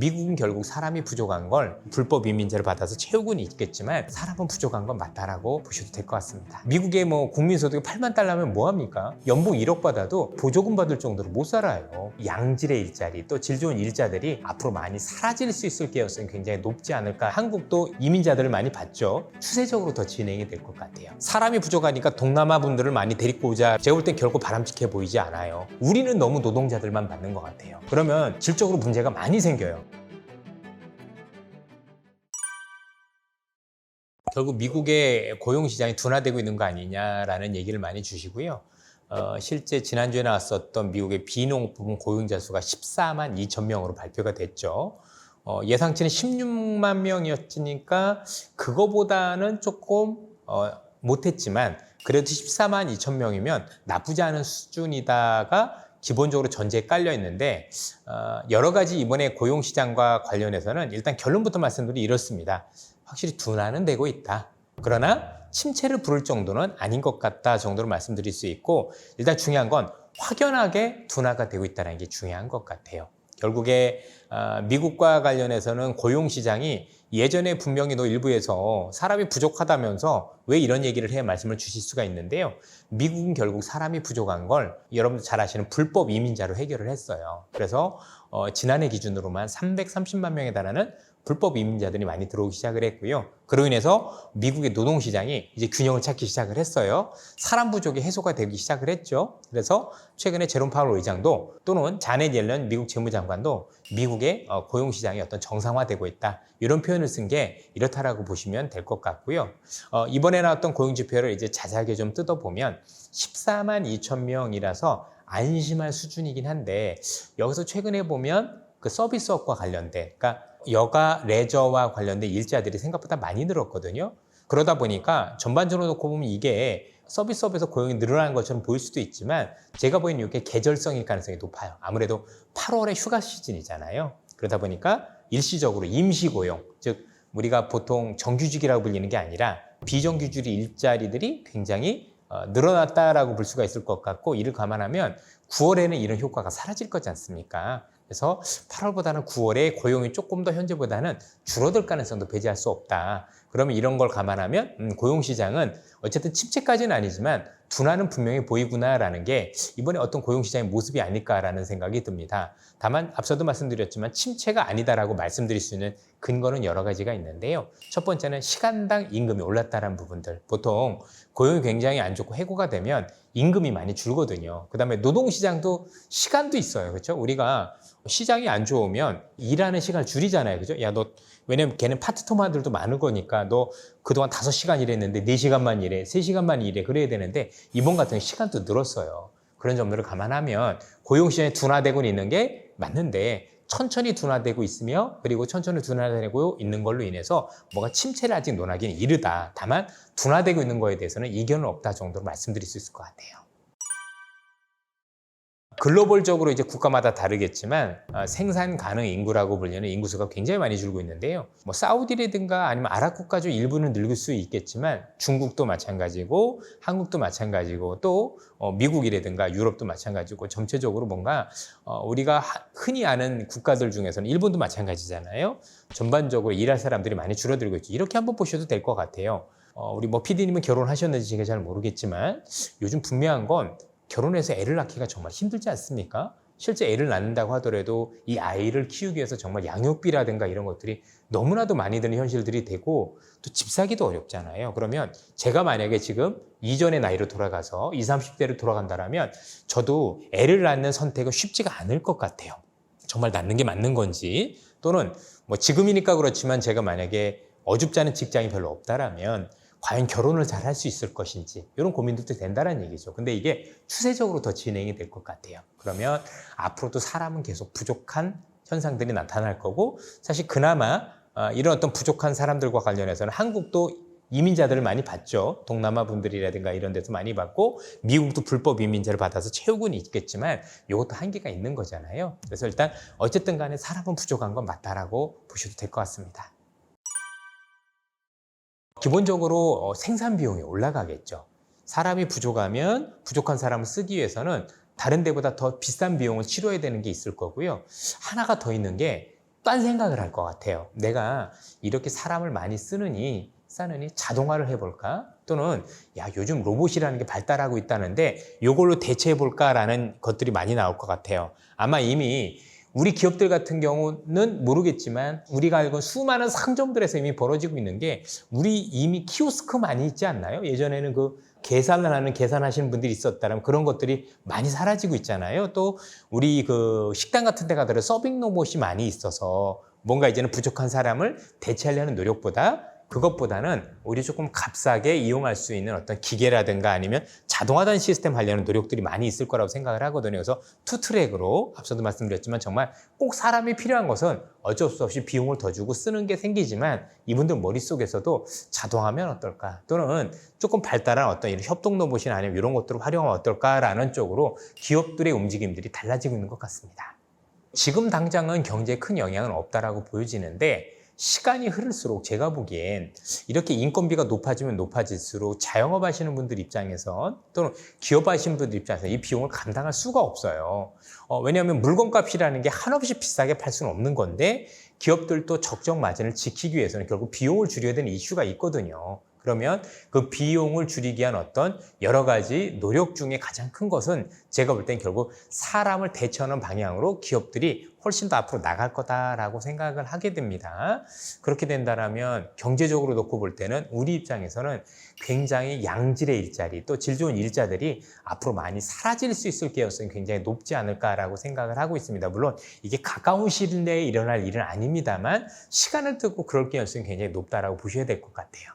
미국은 결국 사람이 부족한 걸 불법 이민자를 받아서 채우고는 있겠지만 사람은 부족한 건 맞다라고 보셔도 될 것 같습니다. 미국의 국민소득이 8만 달러면 뭐합니까? 연봉 1억 받아도 보조금 받을 정도로 못 살아요. 양질의 일자리 또 질 좋은 일자들이 앞으로 많이 사라질 수 있을 가능성이 굉장히 높지 않을까. 한국도 이민자들을 많이 받죠. 추세적으로 더 진행이 될 것 같아요. 사람이 부족하니까 동남아 분들을 많이 데리고 오자. 제가 볼 땐 결코 바람직해 보이지 않아요. 우리는 너무 노동자들만 받는 것 같아요. 그러면 질적으로 문제가 많이 생겨요. 결국 미국의 고용시장이 둔화되고 있는 거 아니냐라는 얘기를 많이 주시고요. 실제 지난주에 나왔었던 미국의 비농업부문 고용자 수가 14만 2천 명으로 발표가 됐죠. 예상치는 16만 명이었으니까 그거보다는 조금 못했지만 그래도 14만 2천 명이면 나쁘지 않은 수준이다가 기본적으로 전제에 깔려 있는데 여러 가지 이번에 고용시장과 관련해서는 일단 결론부터 말씀드리면 이렇습니다. 확실히 둔화는 되고 있다. 그러나 침체를 부를 정도는 아닌 것 같다 정도로 말씀드릴 수 있고 일단 중요한 건 확연하게 둔화가 되고 있다는 게 중요한 것 같아요. 결국에 미국과 관련해서는 고용시장이 예전에 분명히 일부에서 사람이 부족하다면서 왜 이런 얘기를 해야 말씀을 주실 수가 있는데요. 미국은 결국 사람이 부족한 걸 여러분들 잘 아시는 불법 이민자로 해결을 했어요. 그래서 지난해 기준으로만 330만 명에 달하는 불법 이민자들이 많이 들어오기 시작을 했고요. 그로 인해서 미국의 노동시장이 이제 균형을 찾기 시작을 했어요. 사람 부족이 해소가 되기 시작을 했죠. 그래서 최근에 제롬 파월 의장도 또는 자넷 옐런 미국 재무장관도 미국의 고용시장이 어떤 정상화되고 있다. 이런 표현을 쓴 게 이렇다라고 보시면 될 것 같고요. 이번에 나왔던 고용지표를 이제 자세하게 좀 뜯어보면 14만 2천 명이라서 안심할 수준이긴 한데 여기서 최근에 보면 그 서비스업과 관련된, 그러니까 여가 레저와 관련된 일자들이 생각보다 많이 늘었거든요. 그러다 보니까 전반적으로 놓고 보면 이게 서비스업에서 고용이 늘어나는 것처럼 보일 수도 있지만 제가 보기에는 이게 계절성일 가능성이 높아요. 아무래도 8월에 휴가 시즌이잖아요. 그러다 보니까 일시적으로 임시고용, 즉 우리가 보통 정규직이라고 불리는 게 아니라 비정규직 일자리들이 굉장히 늘어났다라고 볼 수가 있을 것 같고 이를 감안하면 9월에는 이런 효과가 사라질 거지 않습니까? 그래서 8월보다는 9월에 고용이 조금 더 현재보다는 줄어들 가능성도 배제할 수 없다. 그러면 이런 걸 감안하면 고용시장은 어쨌든 침체까지는 아니지만 둔화는 분명히 보이구나라는 게 이번에 어떤 고용시장의 모습이 아닐까라는 생각이 듭니다. 다만 앞서도 말씀드렸지만 침체가 아니다라고 말씀드릴 수 있는 근거는 여러 가지가 있는데요. 첫 번째는 시간당 임금이 올랐다는 부분들. 보통 고용이 굉장히 안 좋고 해고가 되면 임금이 많이 줄거든요. 그다음에 노동시장도 시간도 있어요. 그렇죠? 우리가 시장이 안 좋으면 일하는 시간을 줄이잖아요. 그죠? 야, 왜냐면 걔는 파트터마들도 많은 거니까 너 그동안 5시간 일했는데 4시간만 일해, 3시간만 일해. 그래야 되는데 이번 같은 경우 시간도 늘었어요. 그런 점들을 감안하면 고용시장이 둔화되고 있는 게 맞는데 천천히 둔화되고 있으며 그리고 천천히 둔화되고 있는 걸로 인해서 뭐가 침체를 아직 논하기는 이르다. 다만 둔화되고 있는 거에 대해서는 이견은 없다 정도로 말씀드릴 수 있을 것 같아요. 글로벌적으로 이제 국가마다 다르겠지만 생산 가능 인구라고 불리는 인구수가 굉장히 많이 줄고 있는데요. 사우디라든가 아니면 아랍 국가 중 일부는 늙을 수 있겠지만 중국도 마찬가지고 한국도 마찬가지고 또 미국이라든가 유럽도 마찬가지고 전체적으로 뭔가 우리가 흔히 아는 국가들 중에서는 일본도 마찬가지잖아요. 전반적으로 일할 사람들이 많이 줄어들고 있죠. 이렇게 한번 보셔도 될 것 같아요. 우리 PD님은 결혼하셨는지 제가 잘 모르겠지만 요즘 분명한 건 결혼해서 애를 낳기가 정말 힘들지 않습니까? 실제 애를 낳는다고 하더라도 이 아이를 키우기 위해서 정말 양육비라든가 이런 것들이 너무나도 많이 드는 현실들이 되고 또 집 사기도 어렵잖아요. 그러면 제가 만약에 지금 이전의 나이로 돌아가서 20, 30대로 돌아간다면 저도 애를 낳는 선택은 쉽지가 않을 것 같아요. 정말 낳는 게 맞는 건지 또는 지금이니까 그렇지만 제가 만약에 어줍지 않은 직장이 별로 없다라면 과연 결혼을 잘 할 수 있을 것인지 이런 고민들도 된다는 얘기죠. 근데 이게 추세적으로 더 진행이 될 것 같아요. 그러면 앞으로도 사람은 계속 부족한 현상들이 나타날 거고 사실 그나마 이런 어떤 부족한 사람들과 관련해서는 한국도 이민자들을 많이 받죠. 동남아 분들이라든가 이런 데서 많이 받고 미국도 불법 이민자를 받아서 채우고는 있겠지만 이것도 한계가 있는 거잖아요. 그래서 일단 어쨌든 간에 사람은 부족한 건 맞다라고 보셔도 될 것 같습니다. 기본적으로 생산 비용이 올라가겠죠. 사람이 부족하면 부족한 사람을 쓰기 위해서는 다른 데보다 더 비싼 비용을 치러야 되는 게 있을 거고요. 하나가 더 있는 게 딴 생각을 할 것 같아요. 내가 이렇게 사람을 많이 싸느니 자동화를 해볼까? 또는 야, 요즘 로봇이라는 게 발달하고 있다는데 이걸로 대체해볼까라는 것들이 많이 나올 것 같아요. 아마 이미 우리 기업들 같은 경우는 모르겠지만 우리가 알고 수많은 상점들에서 이미 벌어지고 있는 게 우리 이미 키오스크 많이 있지 않나요? 예전에는 그 계산을 하는 계산하시는 분들이 있었다면 그런 것들이 많이 사라지고 있잖아요. 또 우리 그 식당 같은 데 가더라도 서빙 로봇이 많이 있어서 뭔가 이제는 부족한 사람을 대체하려는 노력보다 그것보다는 오히려 조금 값싸게 이용할 수 있는 어떤 기계라든가 아니면 자동화된 시스템 하려는 노력들이 많이 있을 거라고 생각을 하거든요. 그래서 투 트랙으로 앞서도 말씀드렸지만 정말 꼭 사람이 필요한 것은 어쩔 수 없이 비용을 더 주고 쓰는 게 생기지만 이분들 머릿속에서도 자동화면 어떨까 또는 조금 발달한 어떤 이런 협동 로봇이나 아니면 이런 것들을 활용하면 어떨까라는 쪽으로 기업들의 움직임들이 달라지고 있는 것 같습니다. 지금 당장은 경제에 큰 영향은 없다라고 보여지는데 시간이 흐를수록 제가 보기엔 이렇게 인건비가 높아지면 높아질수록 자영업 하시는 분들 입장에선 또는 기업 하시는 분들 입장에서 이 비용을 감당할 수가 없어요. 왜냐하면 물건값이라는 게 한없이 비싸게 팔 수는 없는 건데 기업들도 적정 마진을 지키기 위해서는 결국 비용을 줄여야 되는 이슈가 있거든요. 그러면 그 비용을 줄이기 위한 어떤 여러 가지 노력 중에 가장 큰 것은 제가 볼 땐 결국 사람을 대체하는 방향으로 기업들이 훨씬 더 앞으로 나갈 거다라고 생각을 하게 됩니다. 그렇게 된다면 경제적으로 놓고 볼 때는 우리 입장에서는 굉장히 양질의 일자리 또 질 좋은 일자들이 앞으로 많이 사라질 수 있을 가능성이 굉장히 높지 않을까라고 생각을 하고 있습니다. 물론 이게 가까운 시일 내에 일어날 일은 아닙니다만 시간을 두고 그럴 가능성이 굉장히 높다라고 보셔야 될 것 같아요.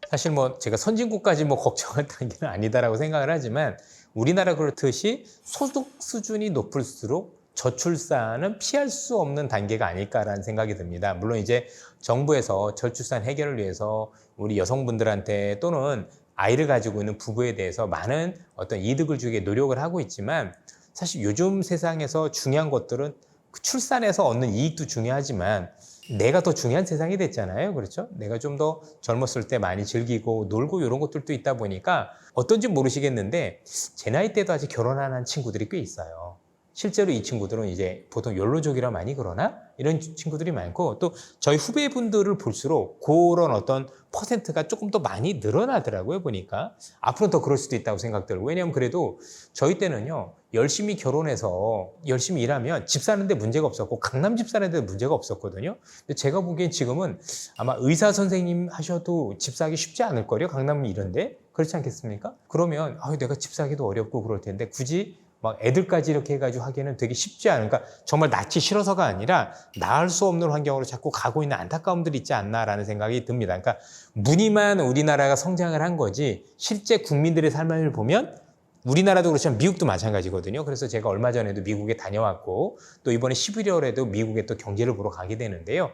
사실 제가 선진국까지 걱정할 단계는 아니다라고 생각을 하지만 우리나라 그렇듯이 소득 수준이 높을수록 저출산은 피할 수 없는 단계가 아닐까라는 생각이 듭니다. 물론 이제 정부에서 저출산 해결을 위해서 우리 여성분들한테 또는 아이를 가지고 있는 부부에 대해서 많은 어떤 이득을 주기 위해 노력을 하고 있지만 사실 요즘 세상에서 중요한 것들은 그 출산에서 얻는 이익도 중요하지만 내가 더 중요한 세상이 됐잖아요. 그렇죠? 내가 좀 더 젊었을 때 많이 즐기고 놀고 이런 것들도 있다 보니까 어떤지 모르시겠는데 제 나이 때도 아직 결혼 안 한 친구들이 꽤 있어요. 실제로 이 친구들은 이제 보통 욜로족이라 많이 그러나 이런 친구들이 많고 또 저희 후배분들을 볼수록 그런 어떤 퍼센트가 조금 더 많이 늘어나더라고요. 보니까 앞으로 더 그럴 수도 있다고 생각 들고 왜냐하면 그래도 저희 때는요 열심히 결혼해서 열심히 일하면 집 사는데 문제가 없었고 강남 집 사는데 문제가 없었거든요. 근데 제가 보기엔 지금은 아마 의사 선생님 하셔도 집 사기 쉽지 않을 거예요. 강남 이런데 그렇지 않겠습니까? 그러면 내가 집 사기도 어렵고 그럴 텐데 굳이 막 애들까지 이렇게 해가지고 하기에는 되게 쉽지 않으니까 정말 낳기 싫어서가 아니라 낳을 수 없는 환경으로 자꾸 가고 있는 안타까움들이 있지 않나라는 생각이 듭니다. 그러니까 무늬만 우리나라가 성장을 한 거지 실제 국민들의 삶을 보면 우리나라도 그렇지만 미국도 마찬가지거든요. 그래서 제가 얼마 전에도 미국에 다녀왔고 또 이번에 11월에도 미국에 또 경제를 보러 가게 되는데요.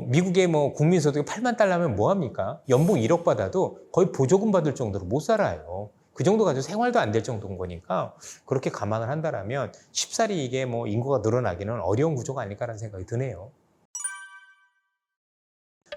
미국의 국민소득이 8만 달러면 뭐합니까? 연봉 1억 받아도 거의 보조금 받을 정도로 못 살아요. 그 정도 가지고 생활도 안 될 정도인 거니까 그렇게 감안을 한다면 쉽사리 이게 인구가 늘어나기는 어려운 구조가 아닐까라는 생각이 드네요.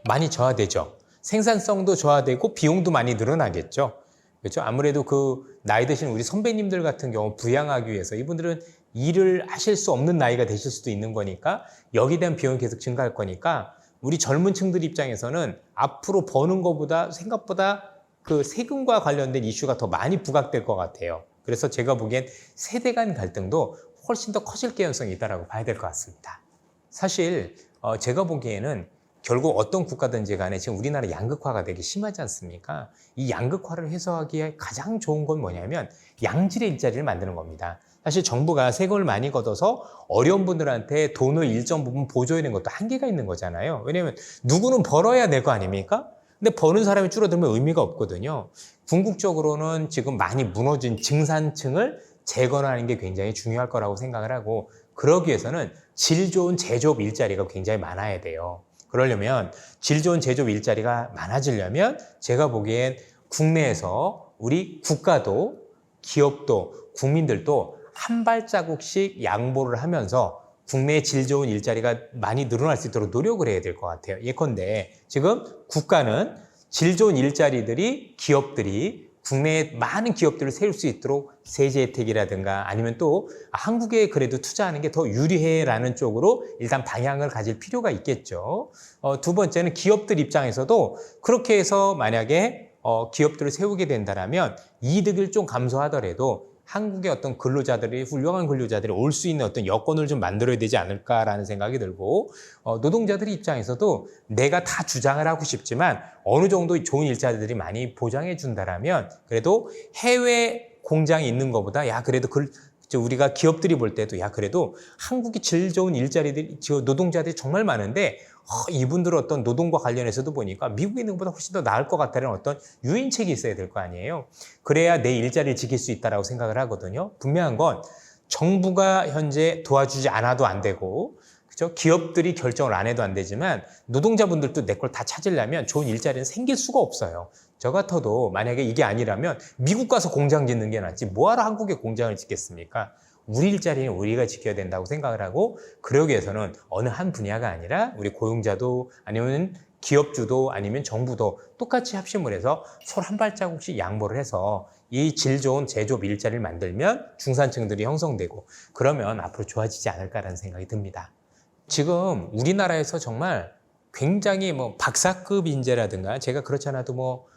많이 저하되죠. 생산성도 저하되고 비용도 많이 늘어나겠죠. 그렇죠? 아무래도 그 나이 드신 우리 선배님들 같은 경우 부양하기 위해서 이분들은 일을 하실 수 없는 나이가 되실 수도 있는 거니까 여기에 대한 비용이 계속 증가할 거니까 우리 젊은 층들 입장에서는 앞으로 버는 것보다 생각보다 그 세금과 관련된 이슈가 더 많이 부각될 것 같아요. 그래서 제가 보기엔 세대 간 갈등도 훨씬 더 커질 가능성이 있다고 봐야 될 것 같습니다. 사실 제가 보기에는 결국 어떤 국가든지 간에 지금 우리나라 양극화가 되게 심하지 않습니까? 이 양극화를 해소하기에 가장 좋은 건 뭐냐면 양질의 일자리를 만드는 겁니다. 사실 정부가 세금을 많이 걷어서 어려운 분들한테 돈을 일정 부분 보조해야 되는 것도 한계가 있는 거잖아요. 왜냐하면 누구는 벌어야 될 거 아닙니까? 근데 버는 사람이 줄어들면 의미가 없거든요. 궁극적으로는 지금 많이 무너진 중산층을 재건하는 게 굉장히 중요할 거라고 생각을 하고 그러기 위해서는 질 좋은 제조업 일자리가 굉장히 많아야 돼요. 그러려면 질 좋은 제조업 일자리가 많아지려면 제가 보기엔 국내에서 우리 국가도 기업도 국민들도 한 발자국씩 양보를 하면서 국내의 질 좋은 일자리가 많이 늘어날 수 있도록 노력을 해야 될 것 같아요. 예컨대 지금 국가는 질 좋은 일자리들이 기업들이 국내에 많은 기업들을 세울 수 있도록 세제 혜택이라든가 아니면 또 한국에 그래도 투자하는 게 더 유리해라는 쪽으로 일단 방향을 가질 필요가 있겠죠. 두 번째는 기업들 입장에서도 그렇게 해서 만약에 기업들을 세우게 된다면 이득을 좀 감소하더라도 한국의 어떤 근로자들이 훌륭한 근로자들이 올 수 있는 어떤 여건을 좀 만들어야 되지 않을까라는 생각이 들고 노동자들 입장에서도 내가 다 주장을 하고 싶지만 어느 정도 좋은 일자리들이 많이 보장해 준다라면 그래도 해외 공장이 있는 것보다 야 그래도 우리가 기업들이 볼 때도 야 그래도 한국이 질 좋은 일자리들이 노동자들이 정말 많은데 이분들 어떤 노동과 관련해서도 보니까 미국에 있는 것보다 훨씬 더 나을 것 같다는 어떤 유인책이 있어야 될 거 아니에요. 그래야 내 일자리를 지킬 수 있다고 생각을 하거든요. 분명한 건 정부가 현재 도와주지 않아도 안 되고 그렇죠? 기업들이 결정을 안 해도 안 되지만 노동자분들도 내 걸 다 찾으려면 좋은 일자리는 생길 수가 없어요. 저 같아도 만약에 이게 아니라면 미국 가서 공장 짓는 게 낫지 뭐하러 한국에 공장을 짓겠습니까? 우리 일자리는 우리가 지켜야 된다고 생각을 하고 그러기 위해서는 어느 한 분야가 아니라 우리 고용자도 아니면 기업주도 아니면 정부도 똑같이 합심을 해서 서로 한 발자국씩 양보를 해서 이 질 좋은 제조업 일자리를 만들면 중산층들이 형성되고 그러면 앞으로 좋아지지 않을까라는 생각이 듭니다. 지금 우리나라에서 정말 굉장히 박사급 인재라든가 제가 그렇지 않아도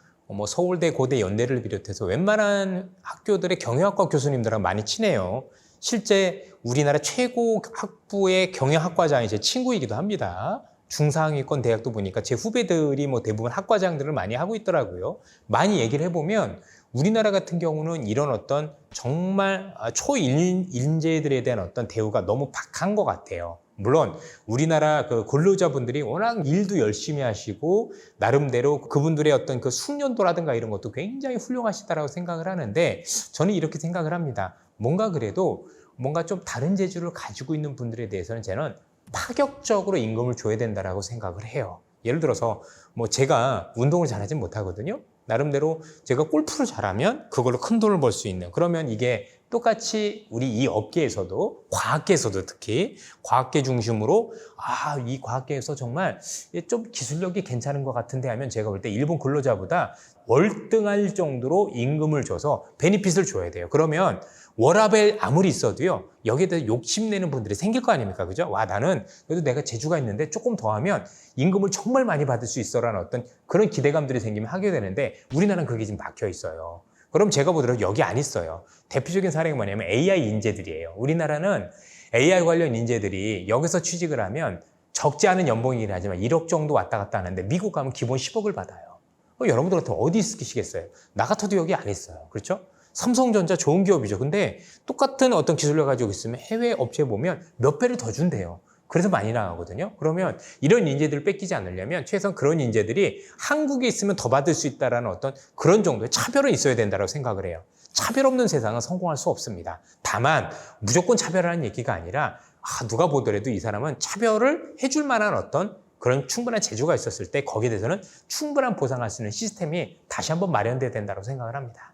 서울대, 고대, 연대를 비롯해서 웬만한 학교들의 경영학과 교수님들하고 많이 친해요. 실제 우리나라 최고 학부의 경영학과장이 제 친구이기도 합니다. 중상위권 대학도 보니까 제 후배들이 대부분 학과장들을 많이 하고 있더라고요. 많이 얘기를 해보면 우리나라 같은 경우는 이런 어떤 정말 초인재들에 대한 어떤 대우가 너무 박한 것 같아요. 물론 우리나라 그 근로자분들이 워낙 일도 열심히 하시고 나름대로 그분들의 어떤 그 숙련도라든가 이런 것도 굉장히 훌륭하시다라고 생각을 하는데 저는 이렇게 생각을 합니다. 뭔가 그래도 뭔가 좀 다른 재주를 가지고 있는 분들에 대해서는 저는 파격적으로 임금을 줘야 된다라고 생각을 해요. 예를 들어서 제가 운동을 잘하진 못하거든요. 나름대로 제가 골프를 잘하면 그걸로 큰 돈을 벌 수 있는 그러면 이게 똑같이 우리 이 업계에서도 과학계에서도 특히 과학계 중심으로 이 과학계에서 정말 좀 기술력이 괜찮은 것 같은데 하면 제가 볼 때 일본 근로자보다 월등할 정도로 임금을 줘서 베니핏을 줘야 돼요. 그러면 워라밸 아무리 있어도요 여기에 대해 욕심내는 분들이 생길 거 아닙니까? 그죠? 나는 그래도 내가 재주가 있는데 조금 더 하면 임금을 정말 많이 받을 수 있어라는 어떤 그런 기대감들이 생기면 하게 되는데 우리나라는 그게 지금 막혀 있어요. 그럼 제가 보더라도 여기 안 있어요. 대표적인 사례가 뭐냐면 AI 인재들이에요. 우리나라는 AI 관련 인재들이 여기서 취직을 하면 적지 않은 연봉이긴 하지만 1억 정도 왔다 갔다 하는데 미국 가면 기본 10억을 받아요. 여러분들 같으면 어디 있으시겠어요? 나 같아도 여기 안 있어요. 그렇죠? 삼성전자 좋은 기업이죠. 근데 똑같은 어떤 기술을 가지고 있으면 해외 업체에 보면 몇 배를 더 준대요. 그래서 많이 나가거든요. 그러면 이런 인재들을 뺏기지 않으려면 최소한 그런 인재들이 한국에 있으면 더 받을 수 있다는 어떤 그런 정도의 차별은 있어야 된다고 생각을 해요. 차별 없는 세상은 성공할 수 없습니다. 다만 무조건 차별하는 얘기가 아니라 누가 보더라도 이 사람은 차별을 해줄 만한 어떤 그런 충분한 재주가 있었을 때 거기에 대해서는 충분한 보상할 수 있는 시스템이 다시 한번 마련돼야 된다고 생각을 합니다.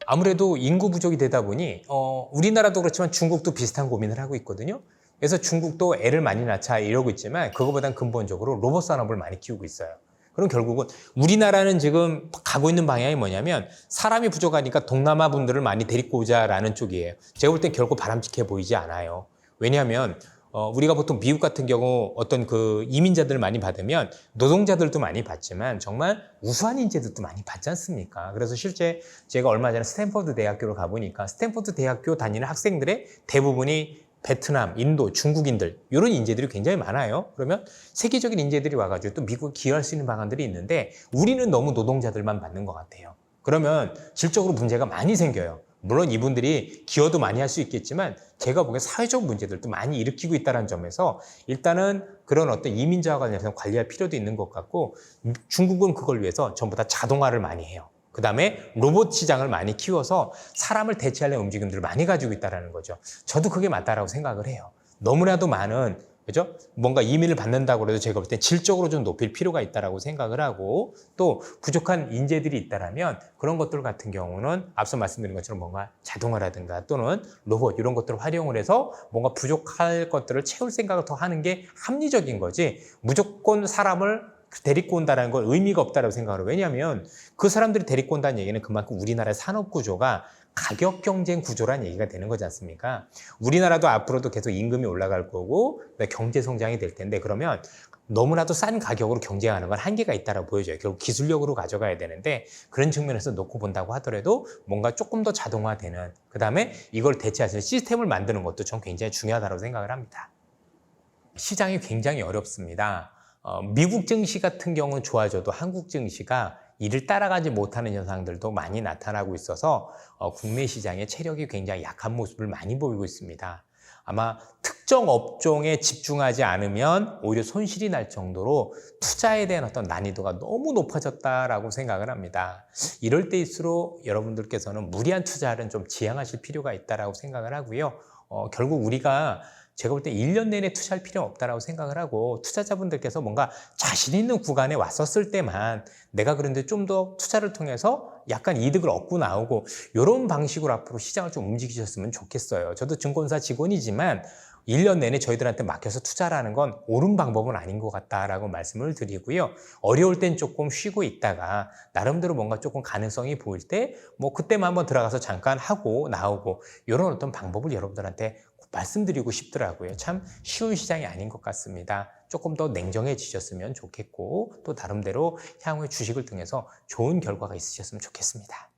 아무래도 인구 부족이 되다 보니 우리나라도 그렇지만 중국도 비슷한 고민을 하고 있거든요. 그래서 중국도 애를 많이 낳자 이러고 있지만 그거보단 근본적으로 로봇 산업을 많이 키우고 있어요. 그럼 결국은 우리나라는 지금 가고 있는 방향이 뭐냐면 사람이 부족하니까 동남아 분들을 많이 데리고 오자라는 쪽이에요. 제가 볼 땐 결코 바람직해 보이지 않아요. 왜냐하면 우리가 보통 미국 같은 경우 어떤 그 이민자들을 많이 받으면 노동자들도 많이 받지만 정말 우수한 인재들도 많이 받지 않습니까? 그래서 실제 제가 얼마 전에 스탠퍼드 대학교를 가보니까 스탠퍼드 대학교 다니는 학생들의 대부분이 베트남, 인도, 중국인들 이런 인재들이 굉장히 많아요. 그러면 세계적인 인재들이 와가지고 또 미국에 기여할 수 있는 방안들이 있는데 우리는 너무 노동자들만 받는 것 같아요. 그러면 질적으로 문제가 많이 생겨요. 물론 이분들이 기여도 많이 할 수 있겠지만 제가 보기엔 사회적 문제들도 많이 일으키고 있다는 점에서 일단은 그런 어떤 이민자와 관련해서 관리할 필요도 있는 것 같고 중국은 그걸 위해서 전부 다 자동화를 많이 해요. 그 다음에 로봇 시장을 많이 키워서 사람을 대체하려는 움직임들을 많이 가지고 있다는 거죠. 저도 그게 맞다라고 생각을 해요. 너무나도 많은 그죠? 뭔가 이민을 받는다고 해도 제가 볼 때 질적으로 좀 높일 필요가 있다고 생각을 하고 또 부족한 인재들이 있다면 그런 것들 같은 경우는 앞서 말씀드린 것처럼 뭔가 자동화라든가 또는 로봇 이런 것들을 활용을 해서 뭔가 부족할 것들을 채울 생각을 더 하는 게 합리적인 거지 무조건 사람을 데리고 온다는 건 의미가 없다고 생각해요. 왜냐하면 그 사람들이 데리고 온다는 얘기는 그만큼 우리나라의 산업 구조가 가격 경쟁 구조라는 얘기가 되는 거지 않습니까? 우리나라도 앞으로도 계속 임금이 올라갈 거고 경제 성장이 될 텐데 그러면 너무나도 싼 가격으로 경쟁하는 건 한계가 있다고 보여져요. 결국 기술력으로 가져가야 되는데 그런 측면에서 놓고 본다고 하더라도 뭔가 조금 더 자동화되는 그다음에 이걸 대체할 수 있는 시스템을 만드는 것도 전 굉장히 중요하다고 생각을 합니다. 시장이 굉장히 어렵습니다. 미국 증시 같은 경우는 좋아져도 한국 증시가 이를 따라가지 못하는 현상들도 많이 나타나고 있어서 국내 시장의 체력이 굉장히 약한 모습을 많이 보이고 있습니다. 아마 특정 업종에 집중하지 않으면 오히려 손실이 날 정도로 투자에 대한 어떤 난이도가 너무 높아졌다라고 생각을 합니다. 이럴 때일수록 여러분들께서는 무리한 투자를 좀 지양하실 필요가 있다라고 생각을 하고요. 결국 우리가 제가 볼 때 1년 내내 투자할 필요는 없다라고 생각을 하고 투자자분들께서 뭔가 자신 있는 구간에 왔었을 때만 내가 그런데 좀 더 투자를 통해서 약간 이득을 얻고 나오고 이런 방식으로 앞으로 시장을 좀 움직이셨으면 좋겠어요. 저도 증권사 직원이지만 1년 내내 저희들한테 맡겨서 투자라는 건 옳은 방법은 아닌 것 같다라고 말씀을 드리고요. 어려울 땐 조금 쉬고 있다가 나름대로 뭔가 조금 가능성이 보일 때 뭐 그때만 한번 들어가서 잠깐 하고 나오고 이런 어떤 방법을 여러분들한테 말씀드리고 싶더라고요. 참 쉬운 시장이 아닌 것 같습니다. 조금 더 냉정해지셨으면 좋겠고 또 나름대로 향후에 주식을 통해서 좋은 결과가 있으셨으면 좋겠습니다.